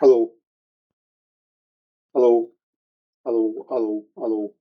Alô, alô, alô, alô, alô.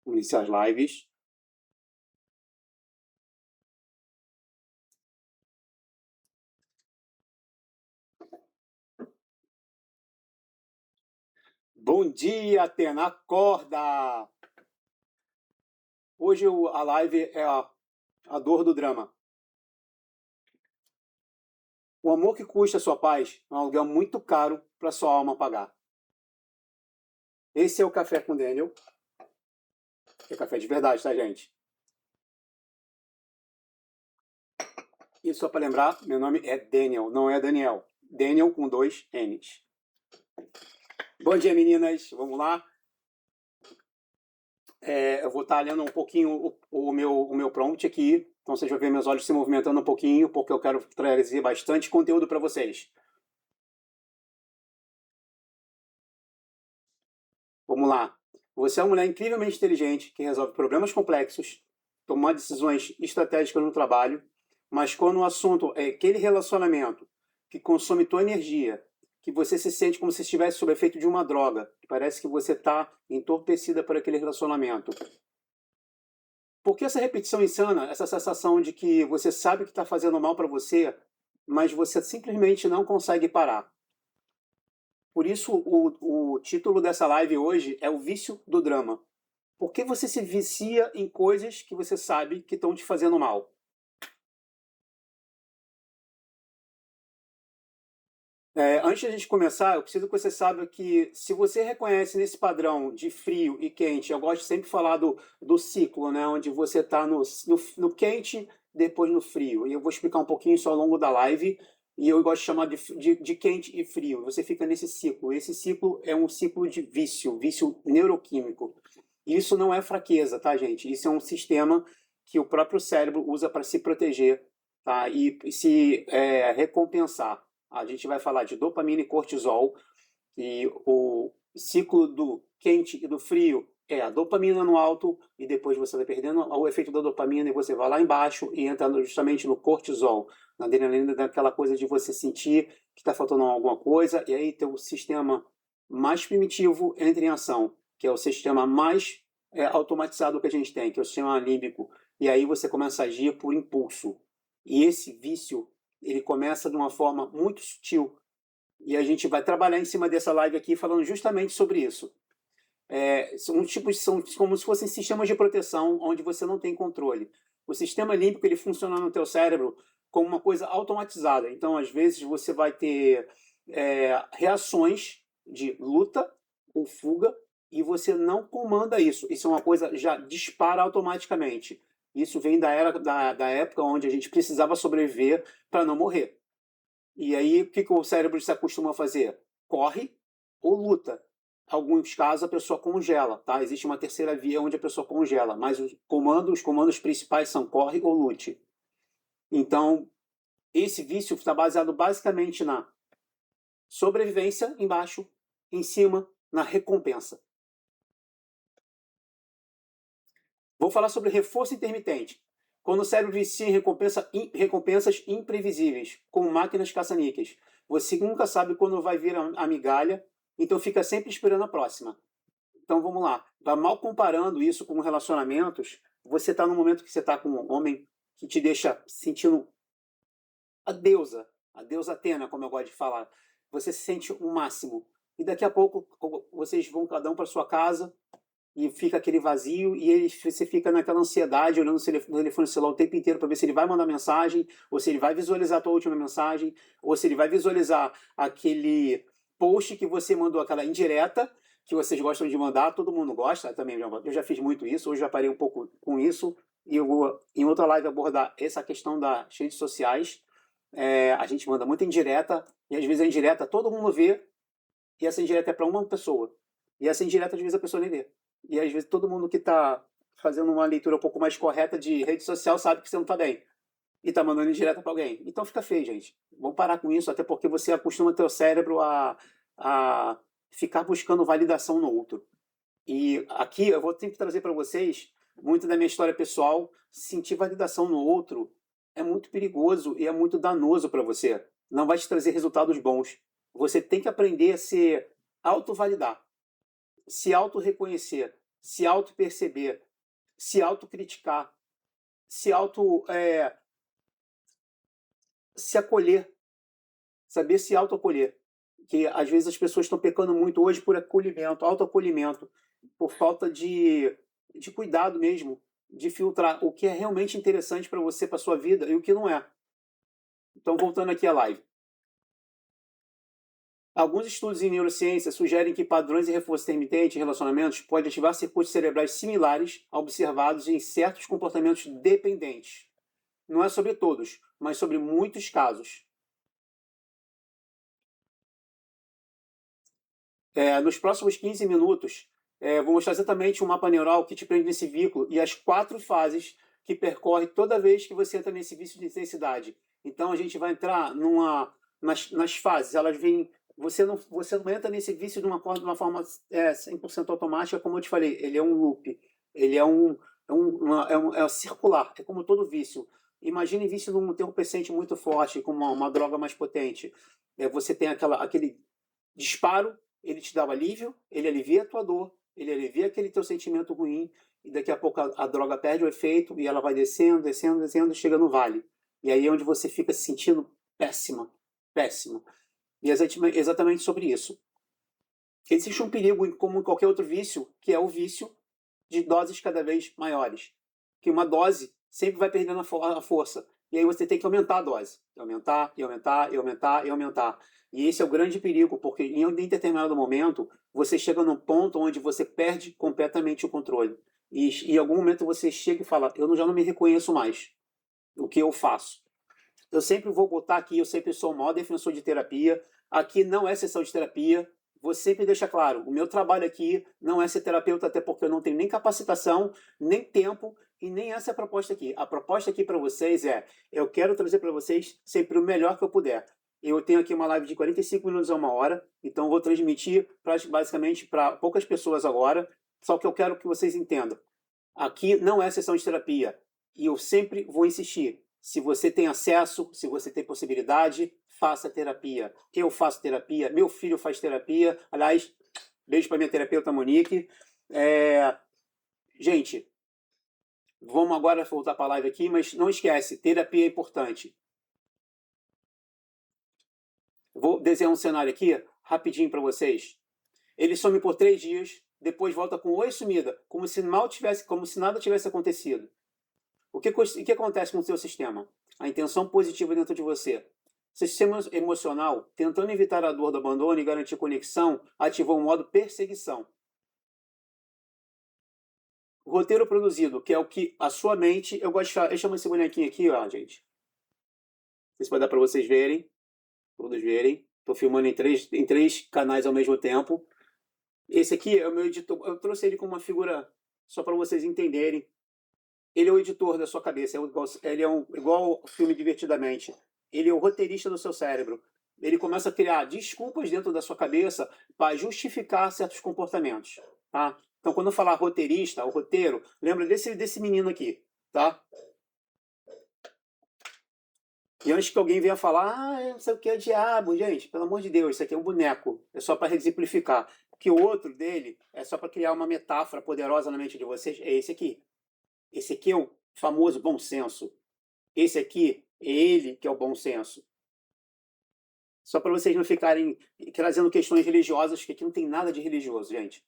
Vamos iniciar as lives. Bom dia, Atena, acorda! Hoje a live é a dor do drama. O amor que custa a sua paz é um aluguel muito caro para sua alma pagar. Esse é o Café com Daniel. É café de verdade, tá, gente? E só para lembrar, meu nome é Daniel, não é Daniel. Daniel com 2 N's. Bom dia, meninas. Vamos lá. Eu vou estar lendo um pouquinho o meu prompt aqui. Então vocês vão ver meus olhos se movimentando um pouquinho, porque eu quero trazer bastante conteúdo para vocês. Vamos lá. Você é uma mulher incrivelmente inteligente que resolve problemas complexos, toma decisões estratégicas no trabalho, mas quando o assunto é aquele relacionamento que consome tua energia, que você se sente como se estivesse sob efeito de uma droga, que parece que você está entorpecida por aquele relacionamento. Por que essa repetição insana, essa sensação de que você sabe que está fazendo mal para você, mas você simplesmente não consegue parar? Por isso, o título dessa live hoje é o vício do drama. Por que você se vicia em coisas que você sabe que estão te fazendo mal? Antes de a gente começar, eu preciso que você saiba que se você reconhece nesse padrão de frio e quente, eu gosto sempre de falar do ciclo, né? Onde você está no quente, depois no frio. E eu vou explicar um pouquinho isso ao longo da live. E eu gosto de chamar de quente e frio. Você fica nesse ciclo. Esse ciclo é um ciclo de vício neuroquímico. Isso não é fraqueza, tá, gente? Isso é um sistema que o próprio cérebro usa para se proteger, tá? E se recompensar. A gente vai falar de dopamina e cortisol, e o ciclo do quente e do frio é a dopamina no alto, e depois você vai perdendo o efeito da dopamina e você vai lá embaixo e entra justamente no cortisol, na adrenalina, daquela coisa de você sentir que está faltando alguma coisa, e aí tem o sistema mais primitivo entra em ação, que é o sistema mais automatizado que a gente tem, que é o sistema límbico, e aí você começa a agir por impulso. E esse vício, ele começa de uma forma muito sutil, e a gente vai trabalhar em cima dessa live aqui falando justamente sobre isso. São como se fossem sistemas de proteção onde você não tem controle. O sistema límbico ele funciona no teu cérebro como uma coisa automatizada. Então, às vezes, você vai ter reações de luta ou fuga e você não comanda isso. Isso é uma coisa já dispara automaticamente. Isso vem da época onde a gente precisava sobreviver para não morrer. E aí, o que, que o cérebro se acostuma a fazer? Corre ou luta. Em alguns casos, a pessoa congela, tá? Existe uma terceira via onde a pessoa congela, mas os comandos principais são corre ou lute. Então, esse vício está baseado basicamente na sobrevivência embaixo, em cima, na recompensa. Vou falar sobre reforço intermitente. Quando o cérebro vicia em recompensas imprevisíveis, como máquinas caça-níqueis. Você nunca sabe quando vai vir a migalha, então fica sempre esperando a próxima. Então vamos lá. Mal comparando isso com relacionamentos, você está no momento que você está com um homem que te deixa sentindo a deusa Atena, como eu gosto de falar. Você se sente o máximo. E daqui a pouco vocês vão cada um para sua casa, e fica aquele vazio e você fica naquela ansiedade olhando o telefone celular o tempo inteiro para ver se ele vai mandar mensagem, ou se ele vai visualizar a tua última mensagem, ou se ele vai visualizar aquele post que você mandou, aquela indireta que vocês gostam de mandar, todo mundo gosta também. Eu já fiz muito isso, hoje já parei um pouco com isso, e eu vou em outra live abordar essa questão das redes sociais. A gente manda muita indireta, e às vezes a indireta todo mundo vê, e essa indireta é para uma pessoa. E essa indireta, às vezes, a pessoa nem vê. E às vezes todo mundo que está fazendo uma leitura um pouco mais correta de rede social sabe que você não está bem. E está mandando indireta para alguém. Então fica feio, gente. Vamos parar com isso, até porque você acostuma teu cérebro a ficar buscando validação no outro. E aqui eu vou sempre trazer para vocês muito da minha história pessoal. Sentir validação no outro é muito perigoso e é muito danoso para você. Não vai te trazer resultados bons. Você tem que aprender a se autovalidar, se auto-reconhecer, se auto-perceber, se auto-criticar, se se acolher, saber se auto-acolher. Que às vezes as pessoas estão pecando muito hoje por acolhimento, autoacolhimento, por falta de cuidado mesmo, de filtrar o que é realmente interessante para você, para sua vida, e o que não é. Então, voltando aqui à live. Alguns estudos em neurociência sugerem que padrões de reforço intermitente em relacionamentos podem ativar circuitos cerebrais similares a observados em certos comportamentos dependentes. Não é sobre todos, mas sobre muitos casos. Nos próximos 15 minutos, vou mostrar exatamente um mapa neural que te prende nesse vínculo e as 4 fases que percorre toda vez que você entra nesse vício de intensidade. Então, a gente vai entrar nas fases. Elas vêm... Você não entra nesse vício de uma forma 100% automática, como eu te falei. Ele é um loop. Ele é circular. É como todo vício. Imagine vício de um entorpecente muito forte, com uma droga mais potente. Você tem aquele disparo, ele te dá o alívio, ele alivia a tua dor, ele alivia aquele teu sentimento ruim, e daqui a pouco a droga perde o efeito e ela vai descendo, descendo, descendo, chega no vale. E aí é onde você fica se sentindo péssima, péssima. E é exatamente sobre isso. Existe um perigo, como em qualquer outro vício, que é o vício de doses cada vez maiores. Que uma dose sempre vai perdendo a força. E aí você tem que aumentar a dose. Aumentar, e aumentar, e aumentar, e aumentar. E esse é o grande perigo, porque em determinado momento você chega num ponto onde você perde completamente o controle. E em algum momento você chega e fala, já não me reconheço mais. O que eu faço? Eu sempre vou botar aqui, eu sempre sou o maior defensor de terapia. Aqui não é sessão de terapia. Vou sempre deixar claro, o meu trabalho aqui não é ser terapeuta, até porque eu não tenho nem capacitação, nem tempo, e nem essa é a proposta aqui. A proposta aqui para vocês eu quero trazer para vocês sempre o melhor que eu puder. Eu tenho aqui uma live de 45 minutos a 1 hora, então vou transmitir basicamente para poucas pessoas agora, só que eu quero que vocês entendam. Aqui não é sessão de terapia, e eu sempre vou insistir. Se você tem acesso, se você tem possibilidade, faça terapia. Eu faço terapia, meu filho faz terapia. Aliás, beijo para minha terapeuta Monique. Gente, vamos agora voltar para a live aqui, mas não esquece, terapia é importante. Vou desenhar um cenário aqui, rapidinho para vocês. Ele some por 3 dias, depois volta com oi sumida, como se nada tivesse acontecido. O que acontece com o seu sistema? A intenção positiva dentro de você. Seu sistema emocional, tentando evitar a dor do abandono e garantir conexão, ativou o modo perseguição. O roteiro produzido, que é o que a sua mente... Eu gosto de falar... Deixa eu chamar esse bonequinho aqui, ó, gente. Não sei se vai dar para vocês verem. Todos verem. Estou filmando em três canais ao mesmo tempo. Esse aqui é o meu editor. Eu trouxe ele como uma figura só para vocês entenderem. Ele é o editor da sua cabeça, ele é igual o filme Divertidamente. Ele é o roteirista do seu cérebro. Ele começa a criar desculpas dentro da sua cabeça para justificar certos comportamentos. Tá? Então, quando eu falar roteirista, o roteiro, lembra desse menino aqui. Tá? E antes que alguém venha falar, não sei o que é diabo, gente, pelo amor de Deus, isso aqui é um boneco. É só para exemplificar. Que o outro dele é só para criar uma metáfora poderosa na mente de vocês. É esse aqui. Esse aqui é o famoso bom senso. Esse aqui é ele que é o bom senso. Só para vocês não ficarem trazendo questões religiosas, que aqui não tem nada de religioso, gente.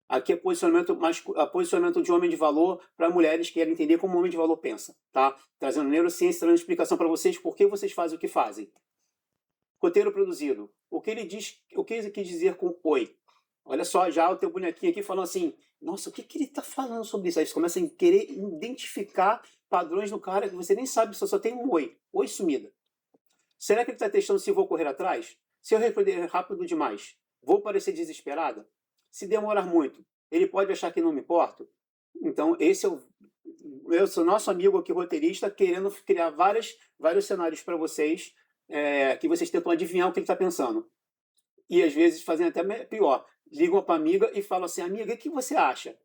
Aqui é posicionamento de homem de valor para mulheres que querem entender como o homem de valor pensa. Tá? Trazendo neurociência, trazendo explicação para vocês por que vocês fazem o que fazem. Roteiro produzido. O que ele quis dizer com oi? Olha só, já o teu bonequinho aqui falando assim, nossa, o que ele está falando sobre isso? Aí você começa a querer identificar padrões no cara que você nem sabe, você só tem um oi. Oi sumida. Será que ele está testando se vou correr atrás? Se eu responder rápido demais, vou parecer desesperada? Se demorar muito, ele pode achar que não me importo? Então, esse é eu sou nosso amigo aqui, roteirista, querendo criar vários cenários para vocês, que vocês tentam adivinhar o que ele está pensando. E às vezes fazem até pior. Ligam para a amiga e falam assim, amiga, o que você acha?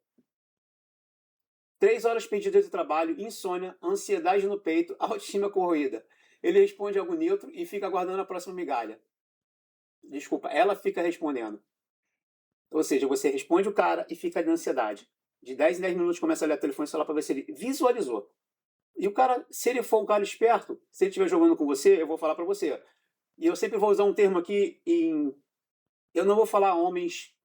3 horas perdidas de trabalho, insônia, ansiedade no peito, autoestima corroída. Ele responde algo neutro e fica aguardando a próxima migalha. Desculpa, ela fica respondendo. Ou seja, você responde o cara e fica de ansiedade. De 10 em 10 minutos começa a ler o telefone celular para ver se ele visualizou. E o cara, se ele for um cara esperto, se ele estiver jogando com você, eu vou falar para você. E eu sempre vou usar um termo aqui eu não vou falar homens,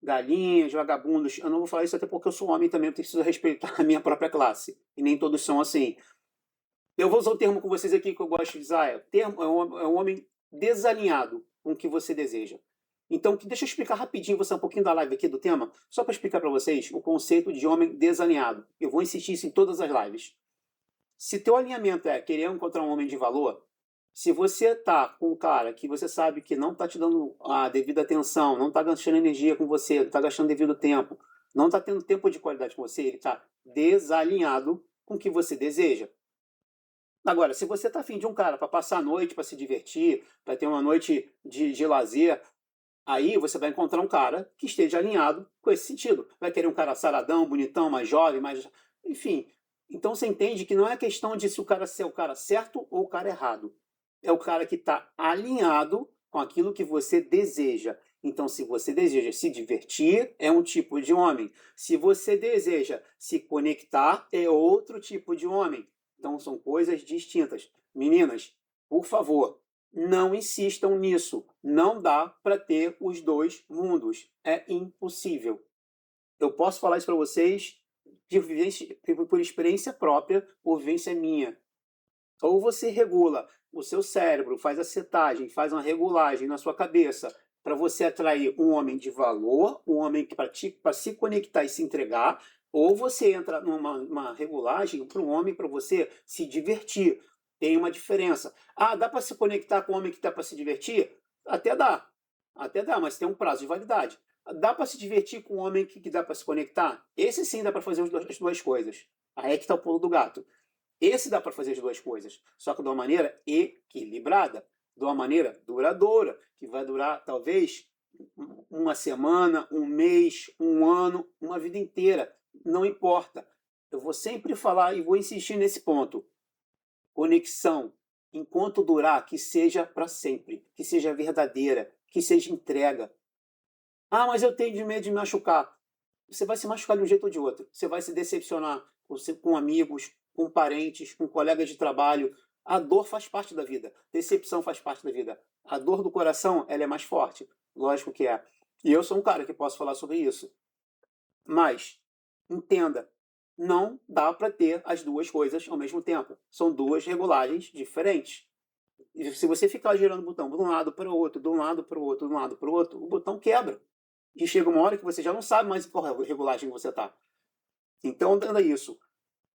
galinhas, vagabundos. Eu não vou falar isso até porque eu sou homem também, eu preciso respeitar a minha própria classe. E nem todos são assim. Eu vou usar um termo com vocês aqui que eu gosto de usar. É um homem desalinhado com o que você deseja. Então, deixa eu explicar rapidinho, vou sair um pouquinho da live aqui do tema, só para explicar para vocês o conceito de homem desalinhado. Eu vou insistir isso em todas as lives. Se teu alinhamento é querer encontrar um homem de valor, Se você tá com um cara que você sabe que não tá te dando a devida atenção, não tá gastando energia com você, não tá gastando devido tempo, não tá tendo tempo de qualidade com você, ele tá desalinhado com o que você deseja. Agora, se você tá afim de um cara para passar a noite, para se divertir, para ter uma noite de lazer, aí você vai encontrar um cara que esteja alinhado com esse sentido. Vai querer um cara saradão, bonitão, mais jovem, mais. Enfim. Então você entende que não é questão de se o cara ser o cara certo ou o cara errado. É o cara que está alinhado com aquilo que você deseja. Então, se você deseja se divertir, é um tipo de homem. Se você deseja se conectar, é outro tipo de homem. Então, são coisas distintas. Meninas, por favor, não insistam nisso. Não dá para ter os dois mundos. É impossível. Eu posso falar isso para vocês de vivência, por experiência própria, por vivência minha. Ou você regula o seu cérebro, faz a setagem, faz uma regulagem na sua cabeça para você atrair um homem de valor, um homem que para se conectar e se entregar, ou você entra numa regulagem para um homem para você se divertir. Tem uma diferença. Ah, dá para se conectar com um homem que está para se divertir? Até dá, mas tem um prazo de validade. Dá para se divertir com um homem que dá para se conectar? Esse sim dá para fazer as duas coisas. Aí é que está o pulo do gato. Esse dá para fazer as duas coisas, só que de uma maneira equilibrada, de uma maneira duradoura, que vai durar talvez uma semana, um mês, um ano, uma vida inteira. Não importa. Eu vou sempre falar e vou insistir nesse ponto. Conexão, enquanto durar, que seja para sempre, que seja verdadeira, que seja entrega. Ah, mas eu tenho de medo de me machucar. Você vai se machucar de um jeito ou de outro. Você vai se decepcionar com amigos, com parentes, com colegas de trabalho. A dor faz parte da vida. Decepção faz parte da vida. A dor do coração, ela é mais forte. Lógico que é. E eu sou um cara que posso falar sobre isso. Mas, entenda, não dá para ter as duas coisas ao mesmo tempo. São duas regulagens diferentes. E se você ficar girando o botão de um lado para o outro, de um lado para o outro, de um lado para o outro, o botão quebra. E chega uma hora que você já não sabe mais em qual regulagem você está. Então, entenda isso.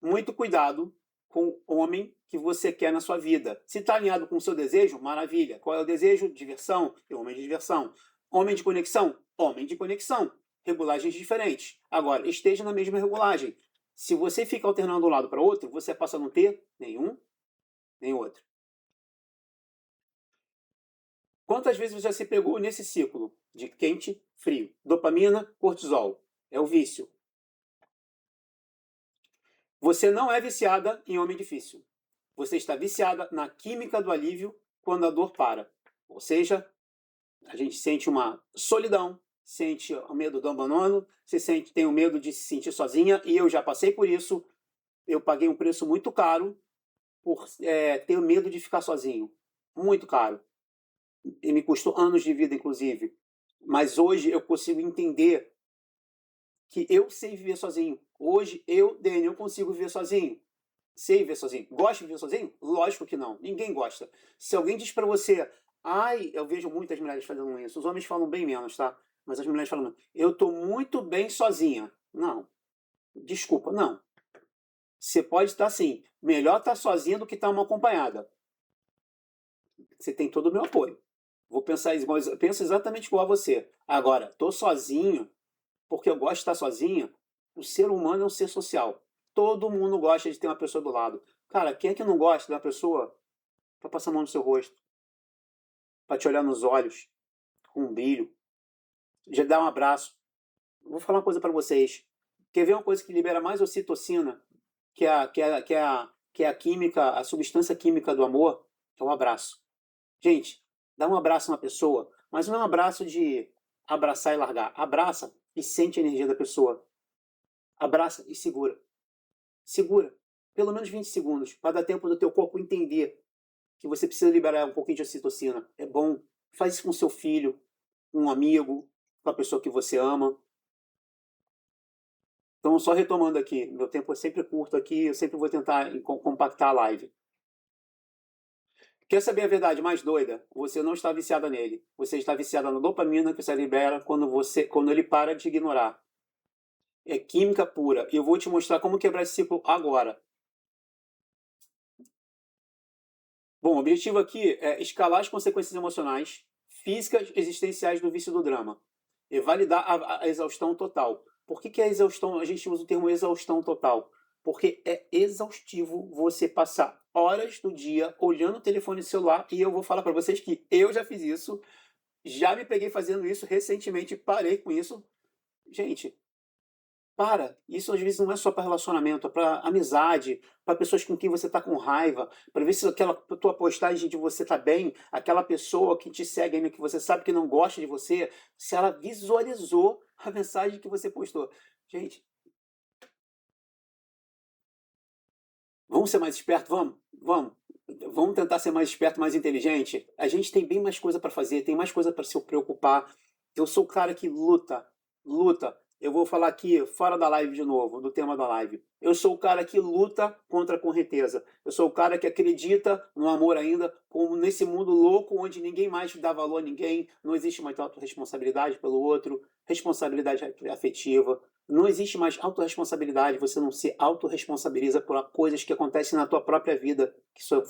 Muito cuidado com o homem que você quer na sua vida. Se está alinhado com o seu desejo, maravilha. Qual é o desejo? Diversão. É homem de diversão. Homem de conexão? Homem de conexão. Regulagens diferentes. Agora, esteja na mesma regulagem. Se você fica alternando de um lado para o outro, você passa a não ter nenhum, nem outro. Quantas vezes você já se pegou nesse ciclo de quente, frio? Dopamina, cortisol. É o vício. Você não é viciada em homem difícil. Você está viciada na química do alívio quando a dor para. Ou seja, a gente sente uma solidão, sente o medo do abandono, tem o medo de se sentir sozinha, e eu já passei por isso. Eu paguei um preço muito caro por ter medo de ficar sozinho. Muito caro. E me custou anos de vida, inclusive. Mas hoje eu consigo entender que eu sei viver sozinho. Hoje eu, Daniel, consigo viver sozinho. Sei viver sozinho. Gosto de viver sozinho? Lógico que não. Ninguém gosta. Se alguém diz pra você, ai, eu vejo muitas mulheres fazendo isso. Os homens falam bem menos, tá? Mas as mulheres falam, eu tô muito bem sozinha. Não. Desculpa, não. Você pode estar assim, melhor estar sozinha do que estar mal acompanhada. Você tem todo o meu apoio. Vou pensar, penso exatamente igual a você. Agora, tô sozinho, porque eu gosto de estar sozinho. O ser humano é um ser social. Todo mundo gosta de ter uma pessoa do lado. Cara, quem é que não gosta de uma pessoa para passar a mão no seu rosto, para te olhar nos olhos, com um brilho, já dar um abraço? Vou falar uma coisa para vocês. Quer ver uma coisa que libera mais ocitocina, que é a química, a substância química do amor? É um abraço. Gente, dá um abraço na pessoa, mas não é um abraço de abraçar e largar. Abraça e sente a energia da pessoa. Abraça e segura. Segura. Pelo menos 20 segundos, para dar tempo do teu corpo entender que você precisa liberar um pouquinho de ocitocina. É bom. Faz isso com seu filho, com um amigo, com a pessoa que você ama. Então, só retomando aqui, meu tempo é sempre curto aqui, eu sempre vou tentar compactar a live. Quer saber a verdade mais doida? Você não está viciada nele. Você está viciada na dopamina que você libera quando ele para de te ignorar. É química pura. E eu vou te mostrar como quebrar esse ciclo agora. Bom, o objetivo aqui é escalar as consequências emocionais, físicas, existenciais do vício do drama e validar a exaustão total. Por que é exaustão? A gente usa o termo exaustão total. Porque é exaustivo você passar horas do dia olhando o telefone celular, e eu vou falar para vocês que eu já fiz isso, já me peguei fazendo isso recentemente, parei com isso. Gente, para, isso às vezes não é só para relacionamento, é para amizade, para pessoas com quem você está com raiva, para ver se aquela tua postagem de você tá bem, aquela pessoa que te segue ainda, que você sabe que não gosta de você, se ela visualizou a mensagem que você postou. Gente, vamos ser mais esperto? Vamos, vamos. Vamos tentar ser mais esperto, mais inteligente. A gente tem bem mais coisa para fazer, tem mais coisa para se preocupar. Eu sou o cara que luta, luta. Eu vou falar aqui fora da live de novo, do tema da live. Eu sou o cara que luta contra a correnteza. Eu sou o cara que acredita no amor ainda, como nesse mundo louco onde ninguém mais dá valor a ninguém, não existe mais autorresponsabilidade pelo outro, responsabilidade afetiva. Não existe mais autorresponsabilidade, você não se autorresponsabiliza por coisas que acontecem na tua própria vida,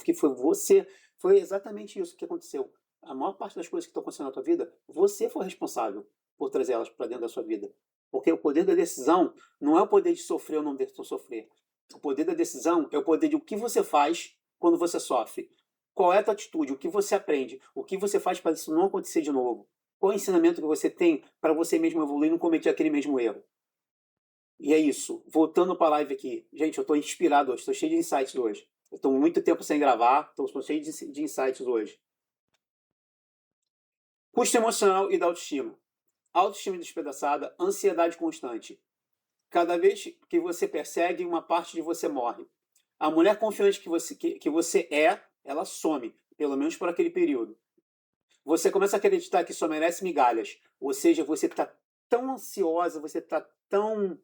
que foi você, foi exatamente isso que aconteceu. A maior parte das coisas que estão acontecendo na tua vida, você foi responsável por trazer elas para dentro da sua vida. Porque o poder da decisão não é o poder de sofrer ou não de sofrer. O poder da decisão é o poder de o que você faz quando você sofre. Qual é a tua atitude? O que você aprende? O que você faz para isso não acontecer de novo? Qual é o ensinamento que você tem para você mesmo evoluir e não cometer aquele mesmo erro? E é isso. Voltando para a live aqui. Gente, eu estou inspirado hoje. Estou cheio de insights hoje. Eu estou muito tempo sem gravar. Estou cheio de insights hoje. Custo emocional e da autoestima. Autoestima despedaçada, ansiedade constante. Cada vez que você persegue, uma parte de você morre. A mulher confiante que você é, ela some. Pelo menos por aquele período. Você começa a acreditar que só merece migalhas. Ou seja, você está tão ansiosa, você está tão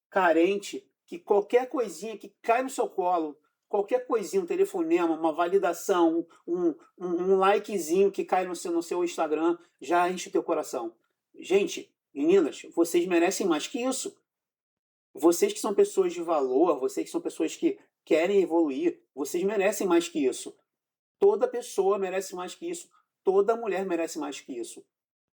carente, que qualquer coisinha que cai no seu colo, qualquer coisinha, um telefonema, uma validação, um likezinho que cai no seu Instagram, já enche o teu coração. Gente, meninas, vocês merecem mais que isso. Vocês que são pessoas de valor, vocês que são pessoas que querem evoluir, vocês merecem mais que isso. Toda pessoa merece mais que isso. Toda mulher merece mais que isso.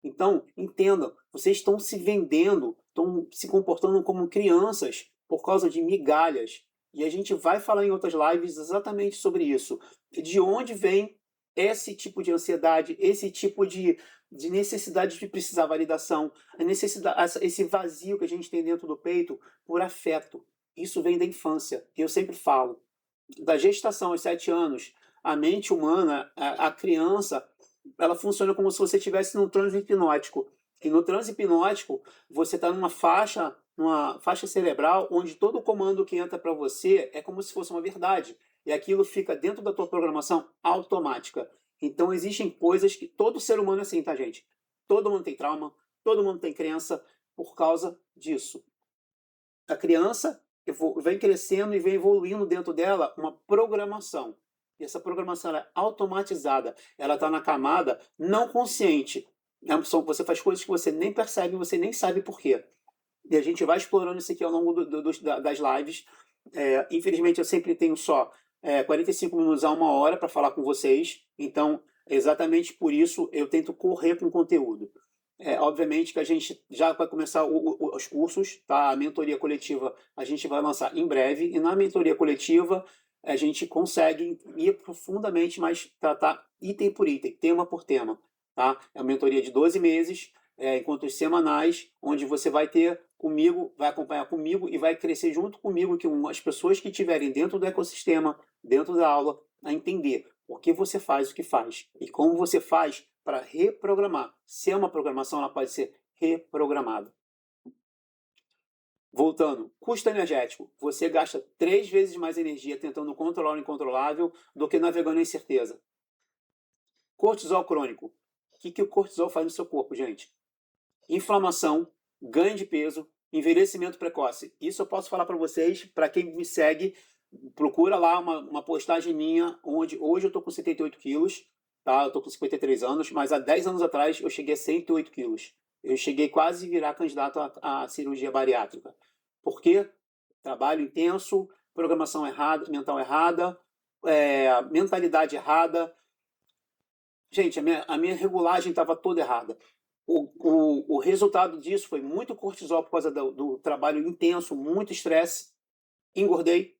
Então, entendam, vocês estão se vendendo, estão se comportando como crianças por causa de migalhas. E a gente vai falar em outras lives exatamente sobre isso. De onde vem esse tipo de ansiedade, esse tipo de necessidade de precisar validação, a necessidade, esse vazio que a gente tem dentro do peito por afeto. Isso vem da infância. Eu sempre falo, da gestação aos 7 anos, a mente humana, a criança, ela funciona como se você estivesse num transe hipnótico. E no transe hipnótico, você está numa faixa cerebral onde todo o comando que entra para você é como se fosse uma verdade. E aquilo fica dentro da tua programação automática. Então existem coisas que todo ser humano é assim, tá, gente? Todo mundo tem trauma, todo mundo tem crença por causa disso. A criança vem crescendo e vem evoluindo dentro dela uma programação. E essa programação é automatizada. Ela está na camada não consciente. Você faz coisas que você nem percebe, você nem sabe por quê. E a gente vai explorando isso aqui ao longo das lives. Infelizmente, eu sempre tenho só 45 minutos a 1 hora para falar com vocês. Então, exatamente por isso, eu tento correr com o conteúdo. Obviamente que a gente já vai começar os cursos, tá? A mentoria coletiva a gente vai lançar em breve, e na mentoria coletiva a gente consegue ir profundamente, mas tratar item por item, tema por tema. Tá? É uma mentoria de 12 meses, encontros semanais, onde você vai ter comigo, vai acompanhar comigo e vai crescer junto comigo, que as pessoas que estiverem dentro do ecossistema, dentro da aula, a entender por que você faz o que faz e como você faz para reprogramar. Se é uma programação, ela pode ser reprogramada. Voltando, custo energético. Você gasta 3 vezes mais energia tentando controlar o incontrolável do que navegando em incerteza. Cortisol crônico. O que o cortisol faz no seu corpo, gente? Inflamação, ganho de peso, envelhecimento precoce. Isso eu posso falar para vocês, para quem me segue, procura lá uma postagem minha, onde hoje eu estou com 78 quilos, tá? Eu estou com 53 anos, mas há 10 anos atrás eu cheguei a 108 quilos. Eu cheguei quase a virar candidato à cirurgia bariátrica. Por quê? Trabalho intenso, programação errada, mental errada, mentalidade errada. Gente, a minha regulagem estava toda errada. O resultado disso foi muito cortisol por causa do trabalho intenso, muito estresse. Engordei,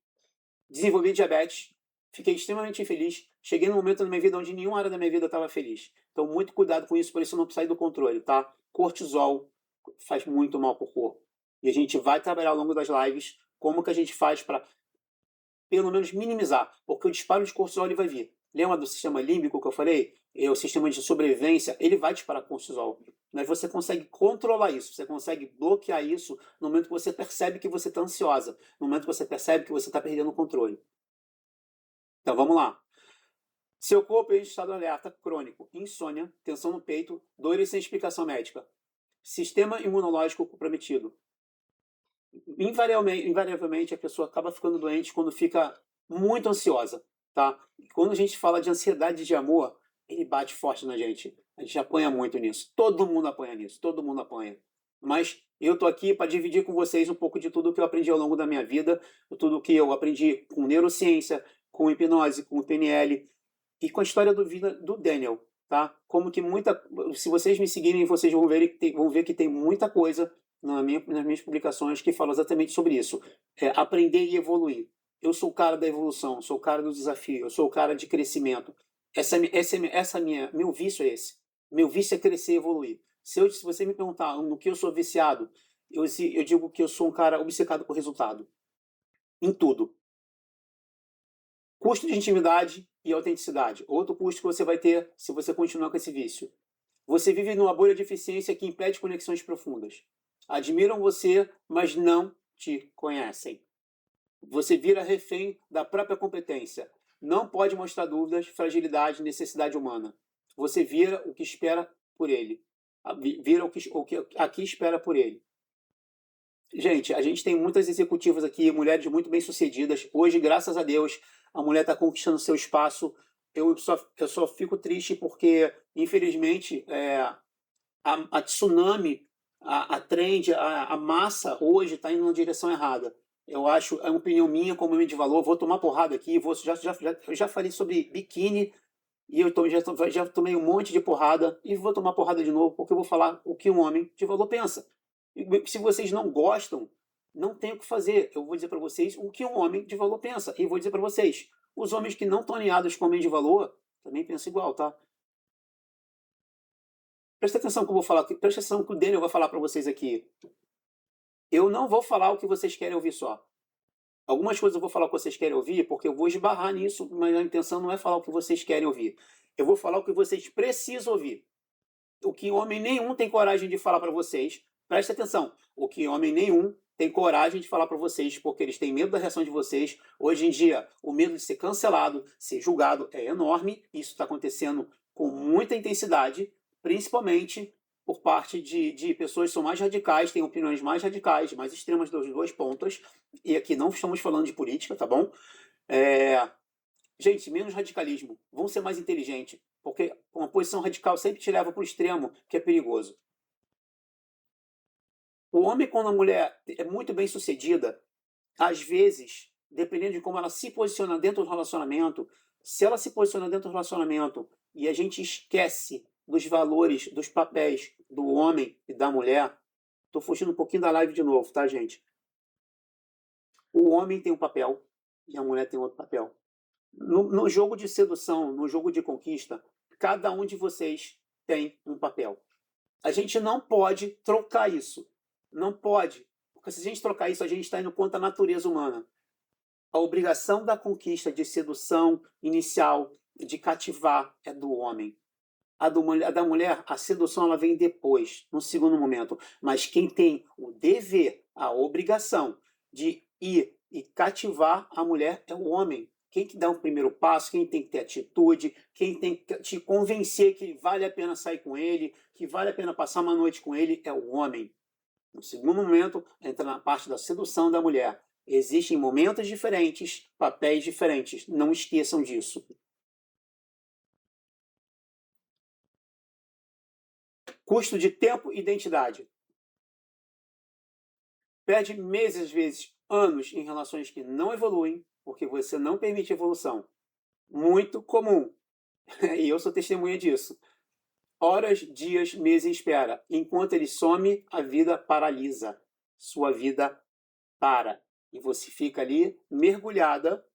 desenvolvi diabetes, fiquei extremamente infeliz. Cheguei num momento na minha vida onde nenhuma área da minha vida estava feliz. Então, muito cuidado com isso, para isso não sair do controle, tá? Cortisol faz muito mal para o corpo. E a gente vai trabalhar ao longo das lives como que a gente faz para, pelo menos, minimizar, porque o disparo de cortisol ele vai vir. Lembra do sistema límbico que eu falei? O sistema de sobrevivência, ele vai disparar cortisol. Mas você consegue controlar isso, você consegue bloquear isso no momento que você percebe que você está ansiosa, no momento que você percebe que você está perdendo o controle. Então vamos lá. Seu corpo é em estado de alerta crônico, insônia, tensão no peito, dores sem explicação médica. Sistema imunológico comprometido. Invariavelmente a pessoa acaba ficando doente quando fica muito ansiosa, tá? Quando a gente fala de ansiedade de amor, ele bate forte na gente. A gente apanha muito nisso. Todo mundo apanha nisso, todo mundo apanha. Mas eu tô aqui para dividir com vocês um pouco de tudo que eu aprendi ao longo da minha vida, tudo que eu aprendi com neurociência, com hipnose, com PNL e com a história do Daniel, tá? Como que se vocês me seguirem, vocês vão ver que tem muita coisa nas minhas publicações que falam exatamente sobre isso. Aprender e evoluir. Eu sou o cara da evolução, sou o cara do desafio, eu sou o cara de crescimento. Meu vício é esse. Meu vício é crescer e evoluir. Se você me perguntar no que eu sou viciado, eu digo que eu sou um cara obcecado por resultado. Em tudo. Custo de intimidade e autenticidade. Outro custo que você vai ter se você continuar com esse vício. Você vive numa bolha de eficiência que impede conexões profundas. Admiram você, mas não te conhecem. Você vira refém da própria competência. Não pode mostrar dúvidas, fragilidade, necessidade humana. Você vira o que espera por ele. Vira o que aqui espera por ele. Gente, a gente tem muitas executivas aqui, mulheres muito bem-sucedidas. Hoje, graças a Deus, a mulher está conquistando seu espaço. Eu só fico triste porque, infelizmente, a tsunami, a trend, a massa hoje está indo na direção errada. Eu acho, é uma opinião minha como homem de valor, vou tomar porrada aqui, eu já falei sobre biquíni e já tomei um monte de porrada e vou tomar porrada de novo porque eu vou falar o que um homem de valor pensa. E se vocês não gostam, não tem o que fazer. Eu vou dizer para vocês o que um homem de valor pensa. E vou dizer para vocês, os homens que não estão alinhados com o homem de valor também pensam igual, tá? Presta atenção que eu vou falar, presta atenção que o Daniel vai falar para vocês aqui. Eu não vou falar o que vocês querem ouvir só. Algumas coisas eu vou falar o que vocês querem ouvir, porque eu vou esbarrar nisso, mas a intenção não é falar o que vocês querem ouvir. Eu vou falar o que vocês precisam ouvir. O que homem nenhum tem coragem de falar para vocês. Presta atenção. O que homem nenhum tem coragem de falar para vocês, porque eles têm medo da reação de vocês. Hoje em dia, o medo de ser cancelado, ser julgado é enorme. Isso está acontecendo com muita intensidade, principalmente por parte de pessoas que são mais radicais, têm opiniões mais radicais, mais extremas das duas pontas. E aqui não estamos falando de política, tá bom? Gente, menos radicalismo. Vão ser mais inteligentes. Porque uma posição radical sempre te leva para o extremo, que é perigoso. O homem, quando a mulher é muito bem sucedida, às vezes, dependendo de como ela se posiciona dentro do relacionamento, se ela se posiciona dentro do relacionamento e a gente esquece dos valores, dos papéis do homem e da mulher, estou fugindo um pouquinho da live de novo, tá, gente? O homem tem um papel e a mulher tem outro papel. No jogo de sedução, no jogo de conquista, cada um de vocês tem um papel. A gente não pode trocar isso. Não pode. Porque se a gente trocar isso, a gente está indo contra a natureza humana. A obrigação da conquista, de sedução inicial, de cativar, é do homem. A da mulher, a sedução ela vem depois, no segundo momento. Mas quem tem o dever, a obrigação de ir e cativar a mulher é o homem. Quem que dá o primeiro passo, quem tem que ter atitude, quem tem que te convencer que vale a pena sair com ele, que vale a pena passar uma noite com ele, é o homem. No segundo momento, entra na parte da sedução da mulher. Existem momentos diferentes, papéis diferentes. Não esqueçam disso. Custo de tempo e identidade. Perde meses, às vezes, anos em relações que não evoluem, porque você não permite evolução. muito comum. E eu sou testemunha disso. Horas, dias, meses em espera. Enquanto ele some, a vida paralisa. Sua vida para. E você fica ali mergulhada,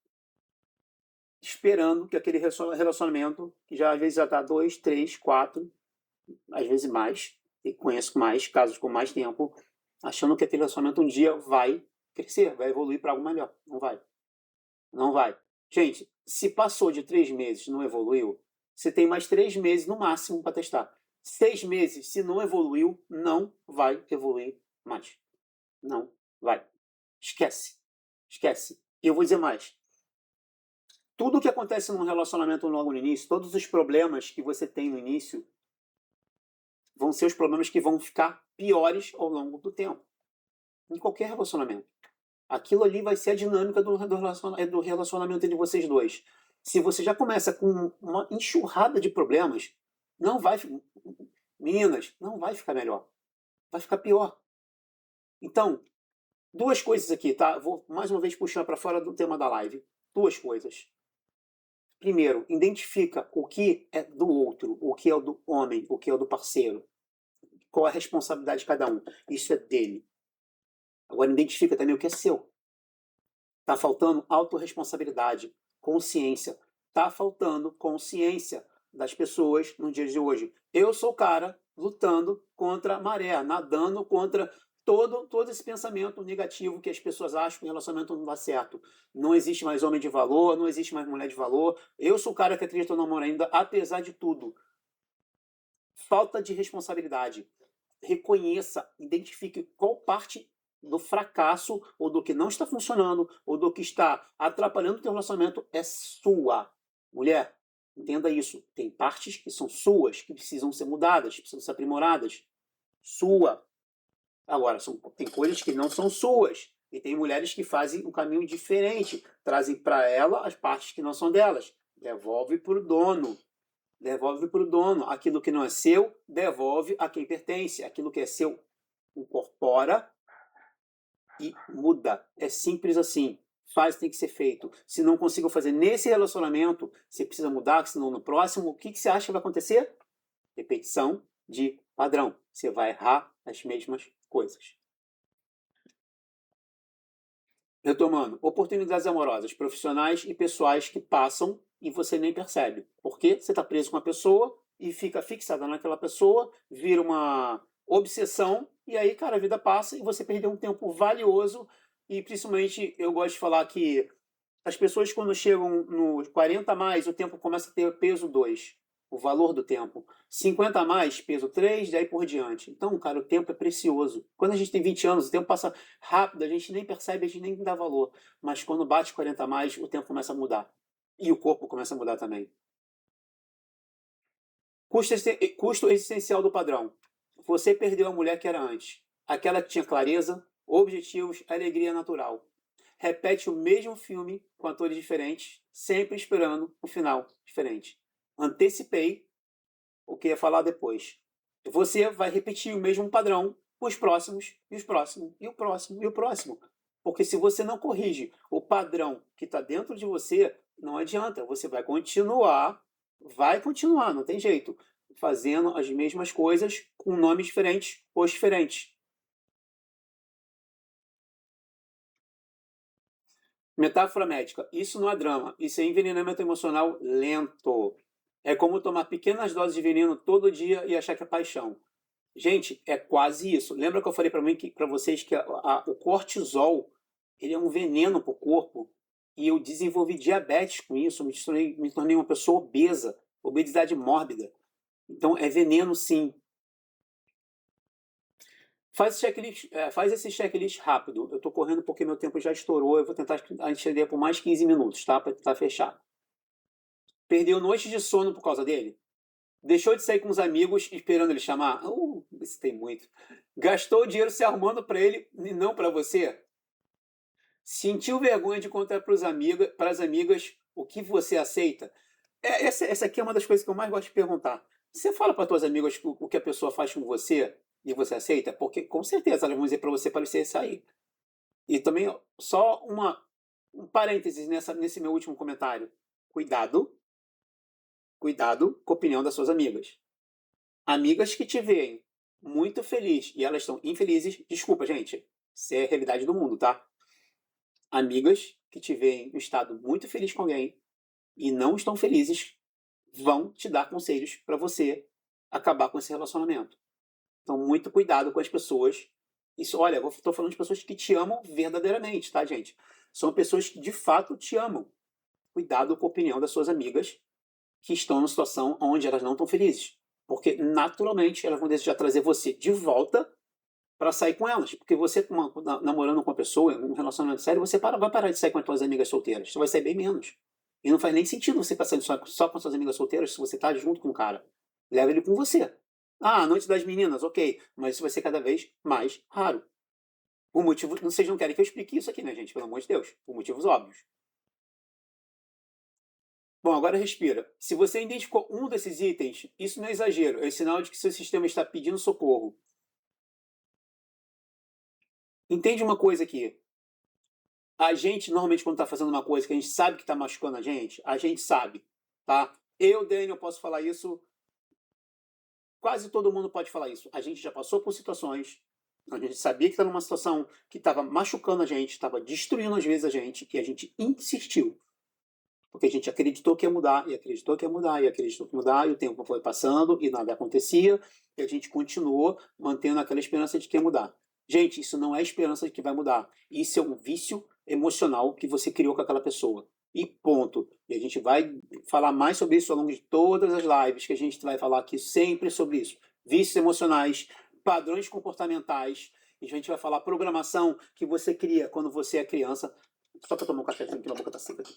esperando que aquele relacionamento, que já às vezes já está 2, 3, 4, às vezes mais, e conheço mais casos com mais tempo, achando que aquele relacionamento um dia vai crescer, vai evoluir para algo melhor. Não vai. Não vai. Gente, se passou de 3 meses e não evoluiu, você tem mais 3 meses no máximo para testar. 6 meses, se não evoluiu, não vai evoluir mais. Não vai. Esquece. Esquece. E eu vou dizer mais. Tudo o que acontece num relacionamento logo no início, todos os problemas que você tem no início, vão ser os problemas que vão ficar piores ao longo do tempo. Em qualquer relacionamento. Aquilo ali vai ser a dinâmica do relacionamento entre vocês dois. Se você já começa com uma enxurrada de problemas, não vai. Meninas, não vai ficar melhor. Vai ficar pior. Então, duas coisas aqui, tá? Vou mais uma vez puxar para fora do tema da live. Duas coisas. Primeiro, identifica o que é do outro, o que é do homem, o que é do parceiro. Qual é a responsabilidade de cada um. Isso é dele. Agora, identifica também o que é seu. Tá faltando autorresponsabilidade, consciência. Tá faltando consciência das pessoas no dia de hoje. Eu sou o cara lutando contra a maré, nadando contra todo esse pensamento negativo que as pessoas acham que o relacionamento não dá certo. Não existe mais homem de valor, não existe mais mulher de valor. Eu sou o cara que acredita no amor ainda, apesar de tudo. Falta de responsabilidade. Reconheça, identifique qual parte do fracasso, ou do que não está funcionando, ou do que está atrapalhando o teu relacionamento é sua. Mulher, entenda isso. Tem partes que são suas, que precisam ser mudadas, precisam ser aprimoradas. Sua. Agora, tem coisas que não são suas. E tem mulheres que fazem um caminho diferente. Trazem para ela as partes que não são delas. Devolve para o dono. Devolve para o dono. Aquilo que não é seu, devolve a quem pertence. Aquilo que é seu, incorpora e muda. É simples assim. Faz, tem que ser feito. Se não consigo fazer nesse relacionamento, você precisa mudar, senão no próximo, o que você acha que vai acontecer? Repetição de padrão. Você vai errar as mesmas coisas. Retomando, oportunidades amorosas, profissionais e pessoais que passam e você nem percebe. Porque você está preso com uma pessoa e fica fixada naquela pessoa, vira uma obsessão, e aí, cara, a vida passa e você perdeu um tempo valioso. E principalmente eu gosto de falar que as pessoas, quando chegam nos 40 a mais, o tempo começa a ter peso 2, o valor do tempo. 50 a mais, peso 3, daí por diante. Então, cara, o tempo é precioso. Quando a gente tem 20 anos, o tempo passa rápido, a gente nem percebe, a gente nem dá valor. Mas quando bate 40 a mais, o tempo começa a mudar. E o corpo começa a mudar também. Custo existencial do padrão. Você perdeu a mulher que era antes. Aquela que tinha clareza, objetivos, alegria natural. Repete o mesmo filme com atores diferentes, sempre esperando um final diferente. Antecipei o que ia falar depois. Você vai repetir o mesmo padrão os próximos, e os próximos, e o próximo, e o próximo. Porque se você não corrige o padrão que está dentro de você, não adianta. Você vai continuar, não tem jeito, fazendo as mesmas coisas com nomes diferentes ou diferentes. Metáfora médica. Isso não é drama. Isso é envenenamento emocional lento. É como tomar pequenas doses de veneno todo dia e achar que é paixão. Gente, é quase isso. Lembra que eu falei para vocês que o cortisol ele é um veneno para o corpo? E eu desenvolvi diabetes com isso. Me tornei uma pessoa obesa. Obesidade mórbida. Então, é veneno, sim. Faz esse checklist rápido. Eu estou correndo porque meu tempo já estourou. Eu vou tentar estender por mais 15 minutos, tá? Para tentar fechar. Perdeu noites de sono por causa dele? Deixou de sair com os amigos esperando ele chamar? Isso tem muito. Gastou dinheiro se arrumando para ele e não para você? Sentiu vergonha de contar para as amigas o que você aceita? Essa aqui é uma das coisas que eu mais gosto de perguntar. Você fala para suas amigas o que a pessoa faz com você e você aceita? Porque com certeza elas vão dizer para você sair. E também, só um parênteses nesse meu último comentário. cuidado com a opinião das suas amigas. Amigas que te veem muito feliz e elas estão infelizes, desculpa, gente, isso é a realidade do mundo, tá? Amigas que te veem em estado muito feliz com alguém e não estão felizes vão te dar conselhos para você acabar com esse relacionamento. Então, muito cuidado com as pessoas. Isso, olha, eu estou falando de pessoas que te amam verdadeiramente, tá, gente? São pessoas que de fato te amam. Cuidado com a opinião das suas amigas que estão numa situação onde elas não estão felizes. Porque, naturalmente, elas vão desejar trazer você de volta para sair com elas. Porque você, namorando com uma pessoa, em um relacionamento sério, você vai parar de sair com as suas amigas solteiras. Você vai sair bem menos. E não faz nem sentido você estar saindo só com suas amigas solteiras se você está junto com o cara. Leva ele com você. Ah, a noite das meninas, ok. Mas isso vai ser cada vez mais raro. O motivo. Vocês não querem que eu explique isso aqui, né, gente? Pelo amor de Deus. Por motivos óbvios. Bom, agora respira. Se você identificou um desses itens, isso não é exagero, é sinal de que seu sistema está pedindo socorro. Entende uma coisa aqui? A gente, normalmente, quando está fazendo uma coisa que a gente sabe que está machucando a gente sabe, tá? Eu, Daniel, posso falar isso. Quase todo mundo pode falar isso. A gente já passou por situações, a gente sabia que estava numa situação que estava machucando a gente, estava destruindo às vezes a gente, e a gente insistiu. Porque a gente acreditou que ia mudar, e acreditou que ia mudar, e acreditou que ia mudar, e o tempo foi passando, e nada acontecia, e a gente continuou mantendo aquela esperança de que ia mudar. Gente, isso não é esperança de que vai mudar. Isso é um vício emocional que você criou com aquela pessoa. E ponto. E a gente vai falar mais sobre isso ao longo de todas as lives, que a gente vai falar aqui sempre sobre isso. Vícios emocionais, padrões comportamentais, e a gente vai falar programação que você cria quando você é criança. Só para tomar um cafezinho, que a boca tá seca aqui.